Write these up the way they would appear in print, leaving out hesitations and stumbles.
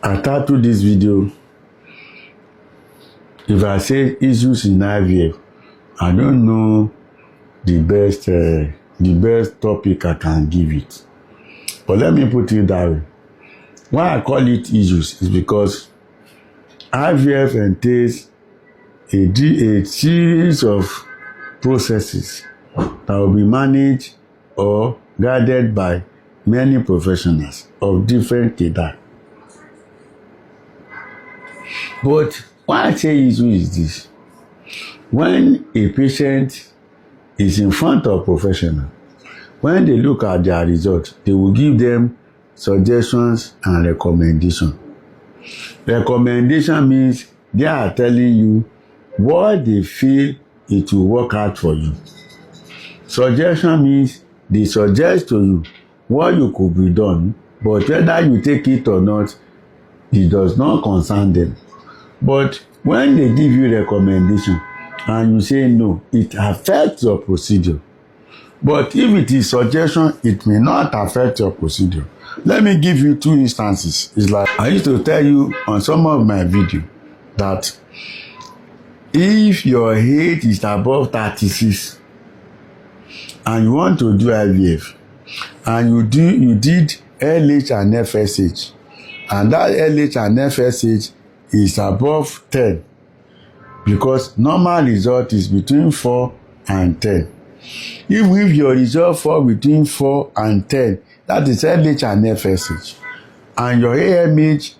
I titled this video, if I say issues in IVF, I don't know the best topic I can give it. But let me put it that way. Why I call it issues is because IVF entails a series of processes that will be managed or guided by many professionals of different cadre. But why I say issue is this: when a patient is in front of professional, when they look at their results, they will give them suggestions and recommendations. Recommendation means they are telling you what they feel it will work out for you. Suggestion means they suggest to you what you could be done, but whether you take it or not, it does not concern them. But when they give you recommendation and you say no, it affects your procedure. But if it is suggestion, it may not affect your procedure. Let me give you two instances. It's like I used to tell you on some of my video that if your age is above 36 and you want to do IVF and you did LH and FSH, and that LH and FSH is above 10, because normal result is between 4 and 10. If your result fall between 4 and 10, that is LH and FSH, and your AMH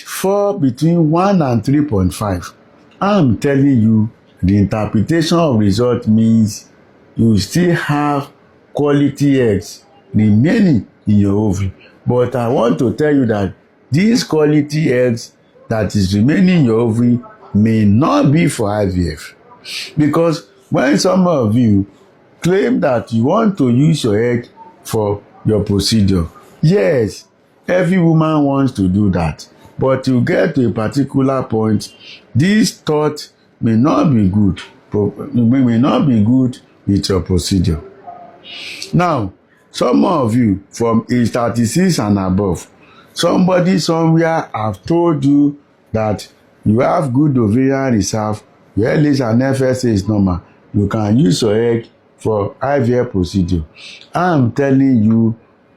fall between 1 and 3.5, I'm telling you, the interpretation of result means you still have quality eggs remaining in your ovary. But I want to tell you that these quality eggs that is remaining in your ovary may not be for IVF. Because when some of you claim that you want to use your egg for your procedure, yes, every woman wants to do that. But you get to a particular point, this thought may not be good. May not be good with your procedure. Now, some of you from age 36 and above, somebody somewhere have told you that you have good ovarian reserve, your LH and FSH is normal, you can use your egg for IVF procedure. I'm telling you,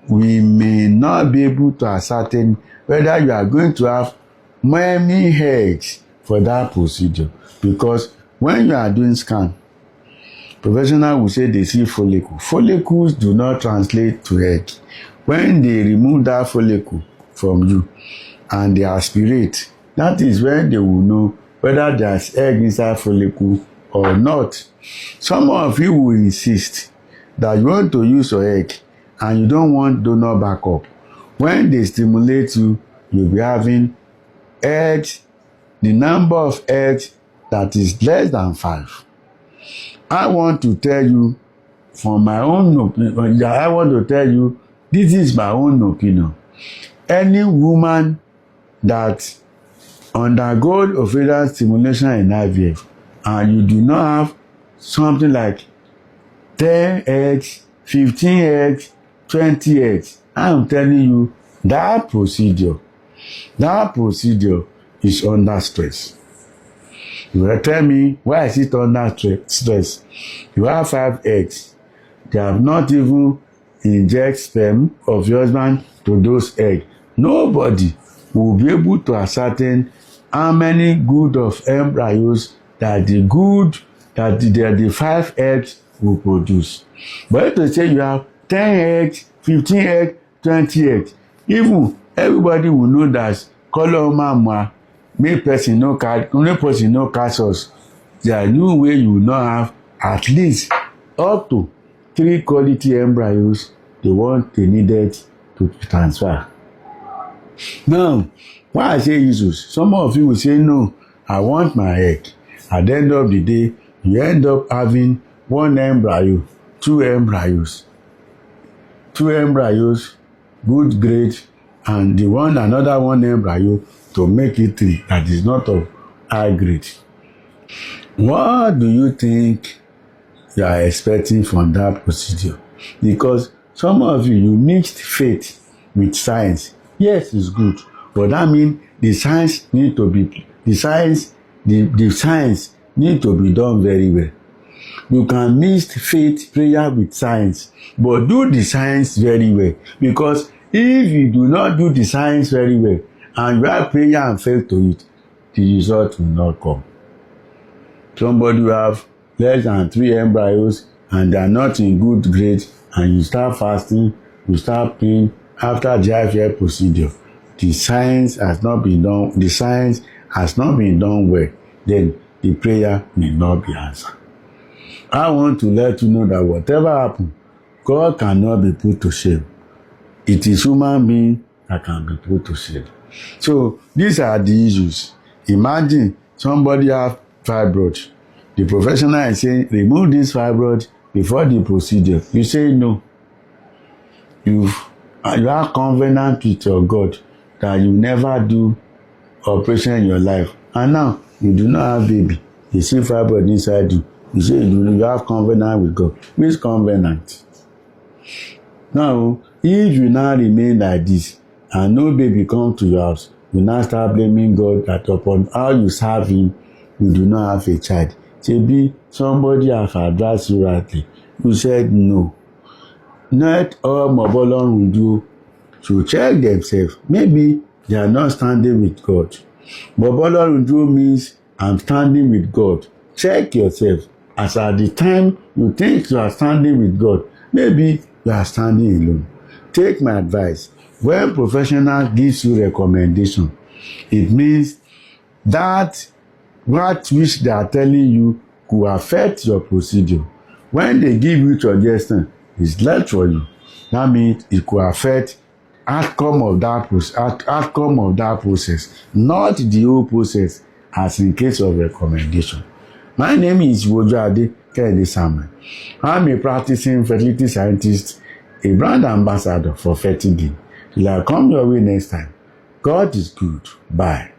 we may not be able to ascertain whether you are going to have many eggs for that procedure, because when you are doing scan, professional will say they see follicle. Follicles do not translate to egg. When they remove that follicle from you and they aspirate, that is when they will know whether there's egg inside follicle or not. Some of you will insist that you want to use your egg and you don't want donor backup. When they stimulate you, you'll be having eggs, the number of eggs that is less than 5. I want to tell you from my own opinion, I want to tell you, this is my own opinion. Any woman that undergoes ovarian stimulation in IVF and you do not have something like 10 eggs, 15 eggs, 20 eggs, I'm telling you, that procedure is under stress. You will tell me, why is it under stress? You have 5 eggs. They have not even inject sperm of your husband to those eggs. Nobody will be able to ascertain how many good of embryos that the 5 eggs will produce. But if they say you have 10 eggs, 15 eggs, 20 eggs, even everybody will know that color mama make person no catch us. There are no way you will not have at least up to 3 quality embryos they needed to transfer. Now, why I say issues? Some of you will say, no, I want my egg. At the end of the day, you end up having 1 embryo, 2 embryos, good grade, and another one embryo to make it 3 that is not of high grade. What do you think you are expecting from that procedure? Because some of you mixed faith with science. Yes, it's good, But that means the science need to be the science need to be done very well. You can mix faith prayer with science, but do the science very well, because if you do not do the science very well and you have prayer and faith to it, the result will not come. Somebody will have less than 3 embryos and they are not in good grade, and you start fasting, you start praying after the IVF procedure. The science has not been done well, then the prayer may not be answered. I want to let you know that whatever happens, God cannot be put to shame. It is human being that can be put to shame. So these are the issues. Imagine somebody have fibroid. The professional is saying, remove this fibroid before the procedure. You say no. You have covenant with your God that you never do operation in your life, and now you do not have baby. You see fibroid inside you. You say you have covenant with God. Which covenant? Now, if you now remain like this and no baby come to your house, you now start blaming God that upon how you serve him, you do not have a child. Maybe somebody has advised you rightly. You said no. Not all Mobolon will do to check themselves. Maybe they are not standing with God. Mobolon will do means I'm standing with God. Check yourself. As at the time you think you are standing with God, maybe you are standing alone. Take my advice. When professional gives you recommendation, it means that what which they are telling you could affect your procedure. When they give you suggestion, it's left for you. That means it could affect outcome of that process, not the whole process, as in case of recommendation. My name is Wojoade Kennedy Samuel. I'm a practicing fertility scientist, a brand ambassador for Fertility. Till I come your way next time. God is good. Bye.